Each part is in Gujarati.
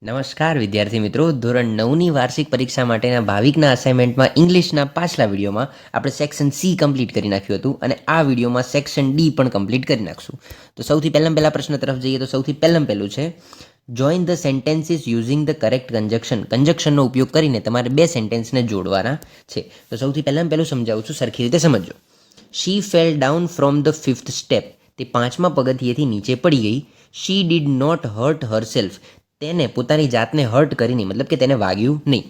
નમસ્કાર વિદ્યાર્થી મિત્રો, ધોરણ 9ની વાર્ષિક પરીક્ષા માટેના ભાવિકના અસાઇનમેન્ટમાં ઇંગ્લિશના પાછલા વિડીયોમાં આપણે સેક્શન સી કમ્પ્લીટ કરી નાખ્યું હતું અને આ વિડીયોમાં સેક્શન ડી પણ કમ્પ્લીટ કરી નાખશું. તો સૌથી પહેલા પ્રશ્ન તરફ જઈએ તો સૌથી પહેલું છે join the sentences using the correct કંજક્શનનો ઉપયોગ કરીને તમારે બે સેન્ટેન્સને જોડવાના છે. તો સૌથી પહેલું સમજાવું છું, સરખી રીતે સમજો. She fell down from the 5th step, તે 5મા પગથિયેથી નીચે પડી ગઈ. She did not hurt herself, તેને પોતાની જાતને હર્ટ કરી નહીં, મતલબ કે તેને વાગ્યું નહીં.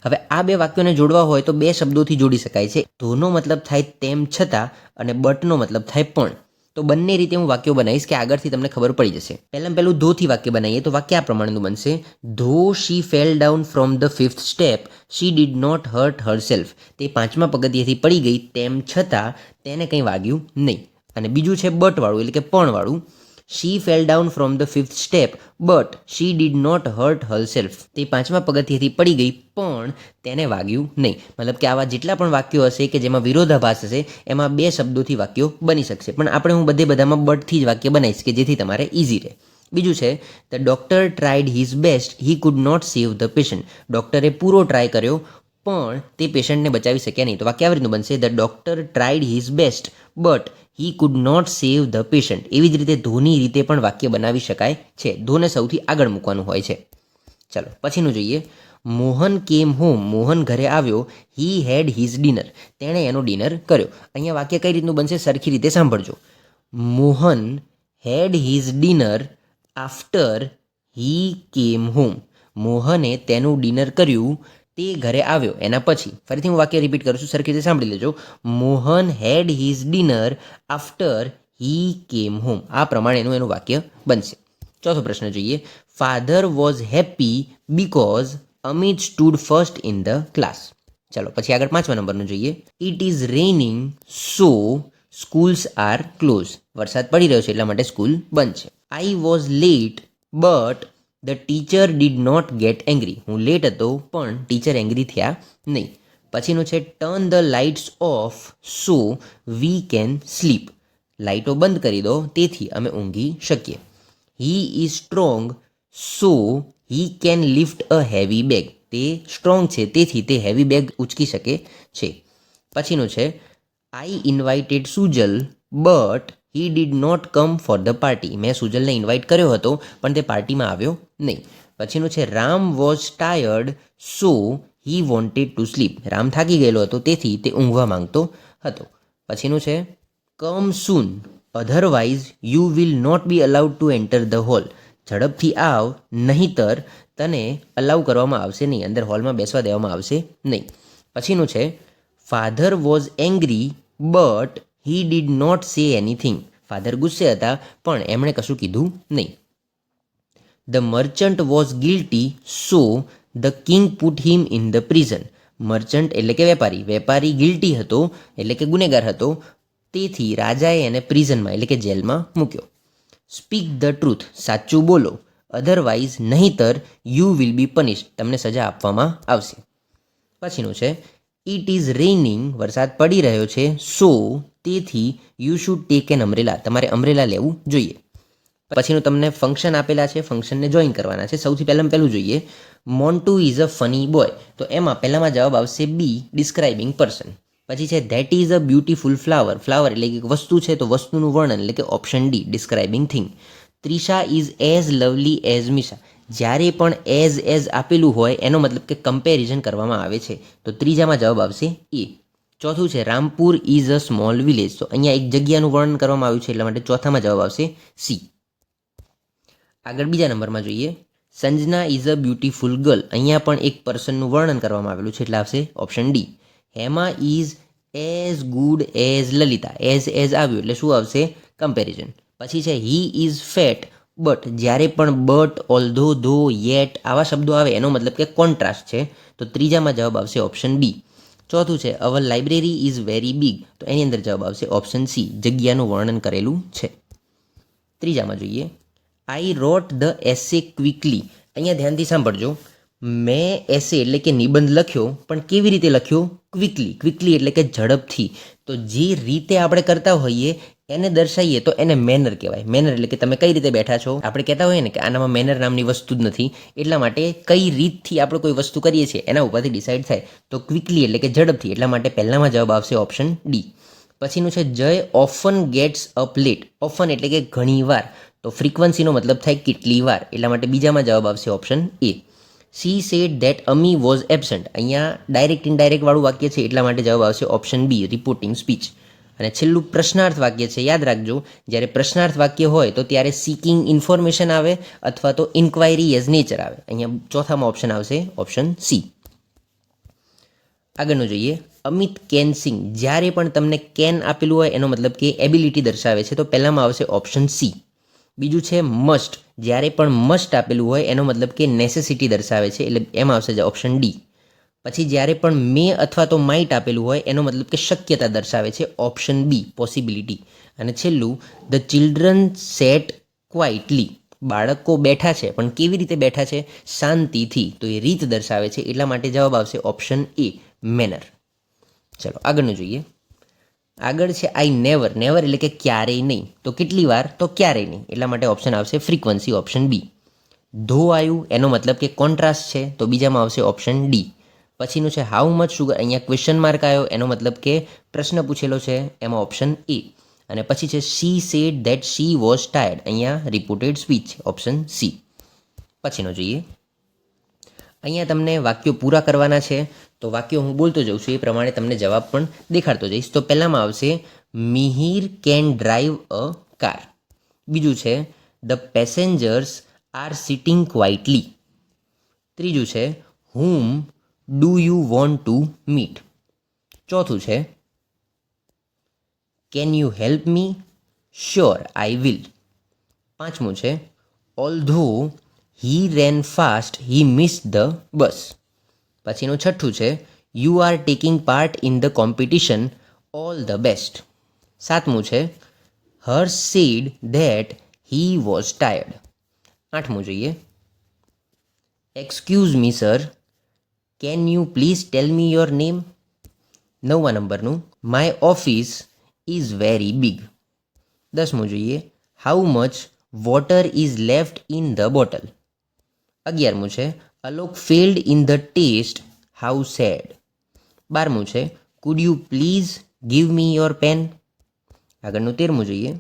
હવે આ બે વાક્યોને જોડવા હોય તો બે શબ્દોથી જોડી શકાય છે. ધોનો મતલબ થાય તેમ છતાં અને બટનો મતલબ થાય પણ. તો બંને રીતે હું વાક્યો બનાવીશ કે આગળથી તમને ખબર પડી જશે. પહેલું ધોથી વાક્ય બનાવીએ તો વાક્ય આ પ્રમાણેનું બનશે. ધો she fell down from the 5th step, she did not hurt herself, તે 5મા પગથિયેથી પડી ગઈ તેમ છતાં તેને કંઈ વાગ્યું નહીં. અને બીજું છે બટવાળું, એટલે કે પણવાળું. She fell down from the 5th step but she did not hurt herself, તે 5મા પગથિયેથી પડી ગઈ પણ તેને વાગ્યું નહીં. મતલબ કે આવા જેટલા પણ વાક્યો હશે કે જેમાં વિરોધાભાસ હશે એમાં બે શબ્દોથી વાક્યો બની શકશે, પણ હું બધામાં બટથી જ વાક્ય બનાવીશ કે જેથી તમારે ઇઝી રહે. બીજું છે the doctor tried his best, he could not save the patient, ડૉક્ટરે પૂરો ટ્રાય કર્યો પણ તે પેશન્ટને બચાવી શક્યા નહીં. તો વાક્ય આવી રીતનું બનશે the doctor tried his best but he could not save the patient. એવી જ રીતે ધોની રીતે પણ વાક્ય બનાવી શકાય છે. ધોને સૌથી આગળ મૂકવાનું હોય છે. ચલો પછીનું જોઈએ. મોહન કેમ હોમ, મોહન ઘરે આવ્યો. હી હેડ હિઝ ડિનર, તેણે એનો ડિનર કર્યો. અહીંયા વાક્ય કઈ રીતનું બનશે, સરખી રીતે સાંભળજો. મોહન હેડ હિઝ ડિનર આફ્ટર હી કેમ હોમ, મોહને તેનું ડિનર કર્યું તે ઘરે આવ્યો એના પછી. ફરીથી હું વાક્ય રિપીટ કરું છું, સરખી રીતે સાંભળી લેજો. મોહન હેડ હિઝ ડિનર આફ્ટર હી કેમ હોમ, આ પ્રમાણેનું એનું વાક્ય બનશે. ચોથો પ્રશ્ન જોઈએ. Father was happy because Amit stood first in the class. ચલો પછી આગળ 5મા નંબરનું જોઈએ. It is raining so schools are close, વરસાદ પડી રહ્યો છે એટલા માટે સ્કૂલ બંધ છે. I was late but the teacher did not get angry, હું લેટ હતો પણ ટીચર એંગ્રી થયા નહીં. પછીનું છે turn the lights off so we can sleep, લાઇટો બંધ કરી દો તેથી અમે ઊંઘી શકીએ. He is strong so he can lift a heavy bag, તે સ્ટ્રોંગ છે તેથી તે હેવી બેગ ઉચકી શકે છે. પછીનું છે I invited Sujal but he did not come for the party, મેં સુજલને ઇન્વાઇટ કર્યો હતો પણ તે પાર્ટીમાં આવ્યો નહીં. પછીનું છે Ram was tired so he wanted to sleep, Ram થાકી ગયેલો હતો તેથી તે ઊંઘવા માંગતો હતો. પછીનું છે come soon otherwise you will not be allowed to enter the hall, ઝડપથી આવ નહીંતર તને અલાઉ કરવામાં આવશે નહીં, અંદર હોલમાં બેસવા દેવામાં આવશે નહીં. પછીનું છે father was angry but he did not say anything, ફાધર ગુસ્સે હતા પણ એમણે કશું કીધું નહીં. The merchant was guilty so the king put him in the prison, merchant એટલે કે વેપારી ગિલ્ટી હતો એટલે કે ગુનેગાર હતો તેથી રાજાએ એને પ્રિઝનમાં એટલે કે જેલમાં મૂક્યો. સ્પીક ધ ટ્રુથ, સાચું બોલો, અધરવાઇઝ નહીંતર યુ વિલ બી પનિશ્ડ, તમને સજા આપવામાં આવશે. પછીનું છે ઇટ ઇઝ રેઇનિંગ, વરસાદ પડી રહ્યો છે, સો તેથી you should take an umbrella, તમારે અમ્બ્રેલા લેવું જોઈએ. પછીનું તમને ફંક્શન આપેલા છે, ફંક્શનને જોઈન કરવાના છે. સૌથી પહેલું જોઈએ. Montu is a funny boy, તો એમાં પહેલામાં જવાબ આવશે બી ડિસ્ક્રાઇબિંગ પર્સન. પછી છે that is a beautiful flower, flower એટલે કે વસ્તુ છે તો વસ્તુનું વર્ણન એટલે કે option D describing thing. Trisha is as lovely as Misha, જ્યારે પણ એઝ આપેલું હોય એનો મતલબ કે કમ્પેરિઝન કરવામાં આવે છે તો ત્રીજામાં જવાબ આવશે એ. ચોથું છે Rampur is a small village, તો અહીંયા એક જગ્યાનું વર્ણન કરવામાં આવ્યું છે એટલા માટે ચોથામાં જવાબ આવશે સી. આગળ બીજા નંબરમાં જોઈએ. Sanjana is a beautiful girl, અહીંયા પણ એક પર્સનનું વર્ણન કરવામાં આવેલું છે એટલે આવશે option D. Hema is as good as Lalita, as આવ્યું એટલે શું આવશે કમ્પેરિઝન. પછી છે હી ઇઝ ફેટ બટ, જ્યારે પણ બટ ઓલ્ધો ધો યેટ આવા શબ્દો આવે એનો મતલબ કે કોન્ટ્રાસ્ટ છે તો ત્રીજામાં જવાબ આવશે ઓપ્શન બી. ચોથું છે our library is very big, તો એની અંદર જવાબ આવશે ઓપ્શન સી, જગ્યાનું વર્ણન કરેલું છે. ત્રીજામાં જોઈએ. આઈ રોટ ધ એસે ક્વિકલી, અહીંયા ધ્યાનથી સાંભળજો. મેં એસે એટલે કે નિબંધ લખ્યો પણ કેવી રીતે લખ્યો, ક્વિકલી એટલે કે ઝડપથી. તો જે રીતે આપણે કરતા હોઈએ એને દર્શાવીએ તો એને મેનર કહેવાય. મેનર એટલે કે તમે કઈ રીતે બેઠા છો. આપણે કહેતા હોઈએ ને કે આનામાં મેનર નામની વસ્તુ જ નથી, એટલા માટે કઈ રીતથી આપણે કોઈ વસ્તુ કરીએ છીએ એના ઉપરથી ડિસાઇડ થાય. તો ક્વિકલી એટલે કે ઝડપથી, એટલા માટે પહેલામાં જવાબ આવશે ઓપ્શન ડી. પછીનું છે Jay often gets up late. Often એટલે કે ઘણી વાર, તો ફ્રીક્વન્સીનો મતલબ થાય કેટલી વાર, એટલા માટે બીજામાં જવાબ આવશે option A. C said that Ami was absent. અહીંયા ડાયરેક્ટ ઇનડાયરેક્ટ વાળું વાક્ય છે, એટલા માટે જવાબ આવશે ઓપ્શન બી, રિપોર્ટિંગ સ્પીચ. અને છેલ્લું પ્રશ્નાર્થ વાક્ય છે. યાદ રાખજો, જ્યારે પ્રશ્નાર્થ વાક્ય હોય તો ત્યારે સિકિંગ ઇન્ફોર્મેશન આવે અથવા તો ઇન્ક્વાયરી એઝ નેચર આવે. અહીંયા ચોથામાં ઓપ્શન આવશે ઓપ્શન સી. આગળનું જોઈએ, અમિત કેન સિંગ. જ્યારે પણ તમને કેન આપેલું હોય એનો મતલબ કે એબિલિટી દર્શાવે છે, તો પહેલામાં આવશે ઓપ્શન સી. બીજું છે મસ્ટ. જ્યારે પણ મસ્ટ આપેલું હોય એનો મતલબ કે નેસેસિટી દર્શાવે છે, એટલે એમાં આવશે ઓપ્શન ડી. પછી જ્યારે પણ મે અથવા તો માઇટ આપેલું હોય એનો મતલબ કે શક્યતા દર્શાવે છે, ઓપ્શન બી, પોસિબિલિટી. અને છેલ્લું ધ ચિલ્ડ્રન સેટ ક્વાઇટલી. બાળકો બેઠા છે, પણ કેવી રીતે બેઠા છે? શાંતિથી. તો એ રીત દર્શાવે છે, એટલા માટે જવાબ આવશે ઓપ્શન એ, મેનર. ચલો આગળનું જોઈએ. આગળ છે આઈ નેવર. નેવર એટલે કે ક્યારેય નહીં. તો કેટલી વાર? તો ક્યારેય નહીં, એટલા માટે ઓપ્શન આવશે ફ્રીક્વન્સી, ઓપ્શન બી. ધો આવ્યું એનો મતલબ કે કોન્ટ્રાસ્ટ છે, તો બીજામાં આવશે ઓપ્શન ડી. પછીનું છે હાઉ મચ શુગર. અહીંયા ક્વેશ્ચન માર્ક આવ્યો એનો મતલબ કે પ્રશ્ન પૂછેલો છે, એમાં ઓપ્શન એ. અને પછી છે she said that she was tired. અહીંયા રિપોર્ટેડ સ્પીચ, ઓપ્શન સી. પછીનો જોઈએ. અહીંયા તમને વાક્યો પૂરા કરવાના છે, તો વાક્યો હું બોલતો જઉં છું, એ પ્રમાણે તમને જવાબ પણ દેખાડતો જઈશ. તો પહેલામાં આવશે Mihir can drive a car. બીજું છે the passengers are sitting quietly. ત્રીજું છે whom do you want to meet. ચોથું છે can you help me? Sure I will. પાંચમું છે although he ran fast he missed the bus. પછીનું છઠ્ઠું છે you are taking part in the competition, all the best. સાતમું છે her said that he was tired. આઠમું જોઈએ excuse me sir, can you please tell me your name. નવમા નંબરનું my office is very big. દસમું જોઈએ how much water is left in the bottle. 11મું છે Alok failed in the test, how sad. 12મું છે could you please give me your pen. આગળનું 13મું જોઈએ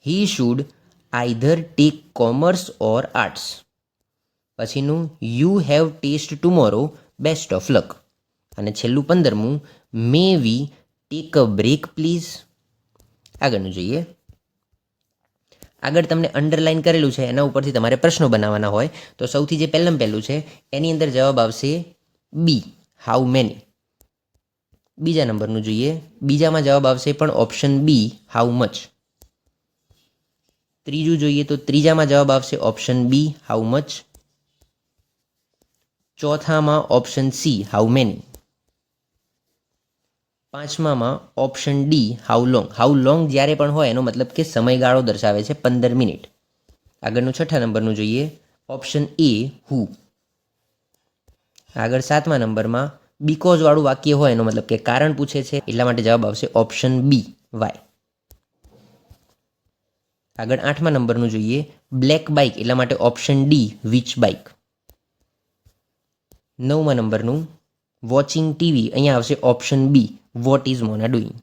he should either take commerce or arts. પછીનું you have test tomorrow, best of luck. અને છેલ્લું 15મું may we take a break please. આગળનું જોઈએ. આગળ તમને અંડરલાઇન કરેલું છે, એના ઉપરથી તમારે પ્રશ્નો બનાવવાના હોય. તો સૌથી જે પહેલું છે એની અંદર જવાબ આવશે બી, હાઉ મેની. બીજા નંબરનું જોઈએ, બીજામાં જવાબ આવશે પણ ઓપ્શન બી, હાઉ મચ. ત્રીજું જોઈએ તો ત્રીજામાં જવાબ આવશે ઓપ્શન બી, હાઉ મચ. ચોથામાં ઓપ્શન સી, હાઉ મેની. પાંચમામાં option D, how long. How long જ્યારે પણ હોય એનો મતલબ કે સમયગાળો દર્શાવે છે, 15 મિનિટ. આગળનું છઠ્ઠા નંબરનું જોઈએ ઓપ્શન એ, હુ. આગળ સાતમા નંબરમાં બીકોઝ વાળું વાક્ય હોય એનો મતલબ કે કારણ પૂછે છે, એટલા માટે જવાબ આવશે ઓપ્શન બી, વાય. આગળ આઠમા નંબરનું જોઈએ બ્લેક બાઇક, એટલા માટે ઓપ્શન ડી, વિચ બાઇક. નવમા નંબરનું વોચિંગ ટીવી, અહીંયા આવશે option B, what is Mona doing.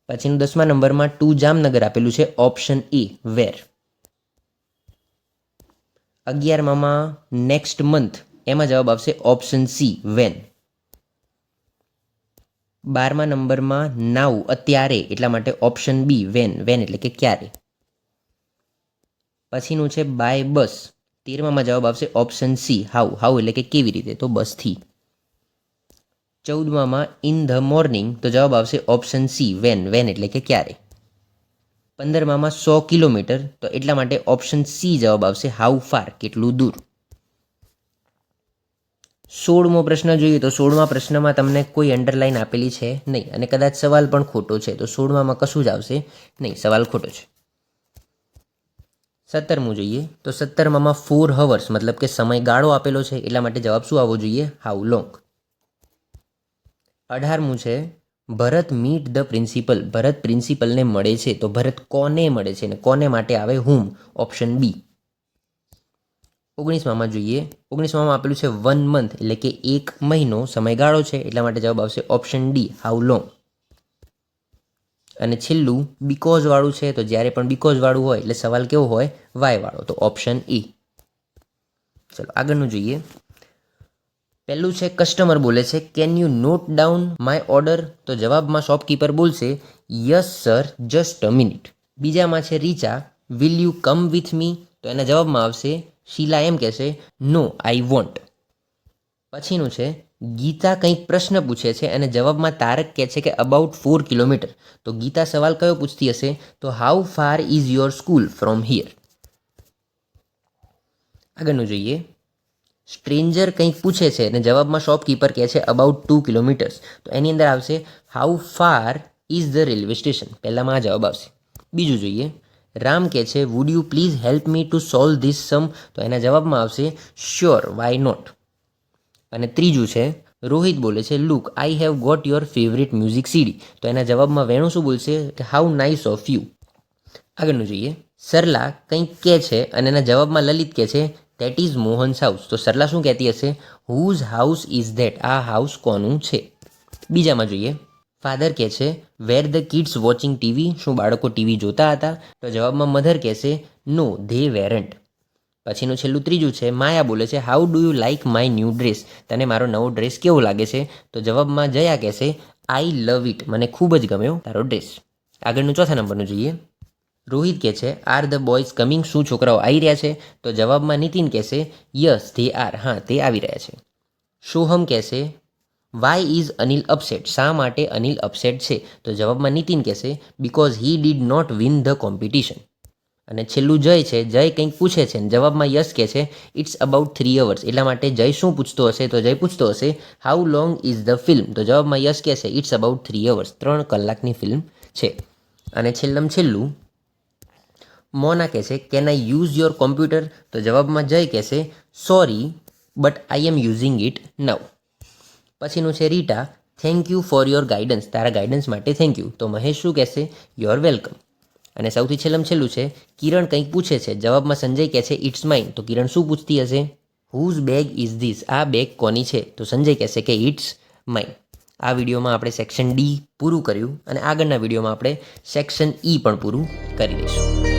પછીનું 10મા નંબરમાં ટુ જામનગર આપેલું છે, ઓપ્શન એ, વેર. 11મામાં નેક્સ્ટ મંથ, એમાં જવાબ આવશે ઓપ્શન સી, વેન. 12મા નંબરમાં નાઉ, અત્યારે, એટલા માટે ઓપ્શન બી, વેન. વેન એટલે કે ક્યારે. પછીનું છે બાય બસ. 13મામાં જવાબ આવશે ઓપ્શન સી, હાઉ. હાઉ એટલે કે કેવી રીતે, તો બસથી. 14મામાં ઇન ધ મોર્નિંગ, તો જવાબ આવશે ઓપ્શન સી, વેન. વેન એટલે કે ક્યારે. 15મામાં 100 કિલોમીટર, તો એટલા માટે ઓપ્શન સી જવાબ આવશે, હાઉ ફાર, કેટલું દૂર. 16મો પ્રશ્ન જોઈએ તો 16મા પ્રશ્નમાં તમને કોઈ અંડરલાઇન આપેલી છે નહીં, અને કદાચ સવાલ પણ ખોટો છે, તો 16મામાં કશું જ આવશે નહીં, સવાલ ખોટો છે. 17મું જોઈએ તો 17મામાં 4 hours મતલબ કે સમયગાળો આપેલો છે, એટલા માટે જવાબ શું આવવો જોઈએ, હાઉ લોંગ. 18મું છે Bharat meet the principal, Bharat પ્રિન્સિપલને મળે છે, તો ભરત કોને મળે છે ને કોને માટે આવે હુમ, ઓપ્શન બી. 19માં જોઈએ, 19માં આપેલું છે 1 મંથ એટલે કે 1 મહિનો સમયગાળો છે, એટલા માટે જવાબ આવશે ઓપ્શન ડી, હાઉ લોંગ. અને છેલ્લું બીકોઝ વાળું છે, તો જ્યારે પણ બીકોઝ વાળું હોય એટલે સવાલ કેવો હોય, વાય વાળો, તો ઓપ્શન ઈ. ચલો આગળનું જોઈએ. પહેલું છે કસ્ટમર બોલે છે can you note down my order, તો જવાબમાં શોપકીપર બોલશે yes sir just a minute. બીજામાં છે Richa will you come with me, તો એના જવાબમાં આવશે શીલા એમ કહેશે નો આઈ વોન્ટ. પછીનું છે ગીતા કંઈક પ્રશ્ન પૂછે છે અને જવાબમાં તારક કહે છે કે અબાઉટ 4 કિલોમીટર, તો ગીતા સવાલ કયો પૂછતી હશે, તો how far is your school from here. આગળનું જોઈએ. સ્ટ્રેન્જર કંઈક પૂછે છે અને જવાબમાં શોપકીપર કહે છે અબાઉટ 2 કિલોમીટર્સ, તો એની અંદર આવશે how far is the railway station, પહેલામાં આ જવાબ આવશે. બીજું જોઈએ. રામ કહે છે would you please help me to solve this sum, તો એના જવાબમાં આવશે શ્યોર વાય નોટ. અને ત્રીજું છે રોહિત બોલે છે look I have got your favourite music CD, તો એના જવાબમાં વેણુ શું બોલશે કે હાઉ નાઇસ ઓફ યુ. આગળનું જોઈએ. સરલા કંઈક કહે છે અને એના જવાબમાં લલિત કહે છે ધેટ ઇઝ મોહન્સ હાઉસ, તો સરલા શું કહેતી હશે હુઝ હાઉસ ઇઝ ધેટ, આ હાઉસ કોનું છે. બીજામાં જોઈએ. ફાધર કહે છે વેર ધ કિડ્સ વોચિંગ ટીવી, શું બાળકો ટીવી જોતા હતા, તો જવાબમાં મધર કહેશે નો ધે વેરન્ટ. પછીનું છેલ્લું ત્રીજું છે માયા બોલે છે how do you like my new dress, તને મારો નવો ડ્રેસ કેવો લાગે છે, તો જવાબમાં જયા કહેશે આઈ લવ ઇટ, મને ખૂબ જ ગમ્યો તારો ડ્રેસ. આગળનું ચોથા નંબરનું જોઈએ. રોહિત કહે છે આર ધ બોયઝ કમિંગ, શું છોકરાઓ આવી રહ્યા છે, તો જવાબમાં નીતિન કહેશે યસ ધે આર, હા તે આવી રહ્યા છે. સોહમ કહેશે વાય ઇઝ અનિલ અપસેટ, શા માટે અનિલ અપસેટ છે, તો જવાબમાં નીતિન કહેશે because he did not win the competition. અને છેલ્લું જય છે, જય કંઈક પૂછે છે અને જવાબમાં યસ કહે છે ઇટ્સ અબાઉટ 3 અવર્સ, એટલા માટે જય શું પૂછતો હશે, તો જય પૂછતો હશે how long is the film, તો જવાબમાં યસ કહેશે ઇટ્સ અબાઉટ 3 અવર્સ, 3 કલાકની ફિલ્મ છે. અને છેલ્લું મોના કહે છે can I use your computer, તો જવાબમાં જય કહેશે sorry but I am using it now. પછીનું છે Rita thank you for your guidance, તારા ગાઈડન્સ માટે થેન્ક યુ, તો મહેશ શું કહેશે યોર વેલકમ. અને સૌથી છેલ્લું છે કિરણ કંઈક પૂછે છે, જવાબમાં સંજય કહે છે ઇટ્સ માઇન, તો કિરણ શું પૂછતી હશે હુઝ બેગ ઇઝ ધીસ, આ બેગ કોની છે, તો સંજય કહેશે કે ઇટ્સ માઇન. આ વિડીયોમાં આપણે સેક્શન ડી પૂરું કર્યું અને આગળના વિડીયોમાં આપણે સેક્શન ઈ પણ પૂરું કરી દઈશું.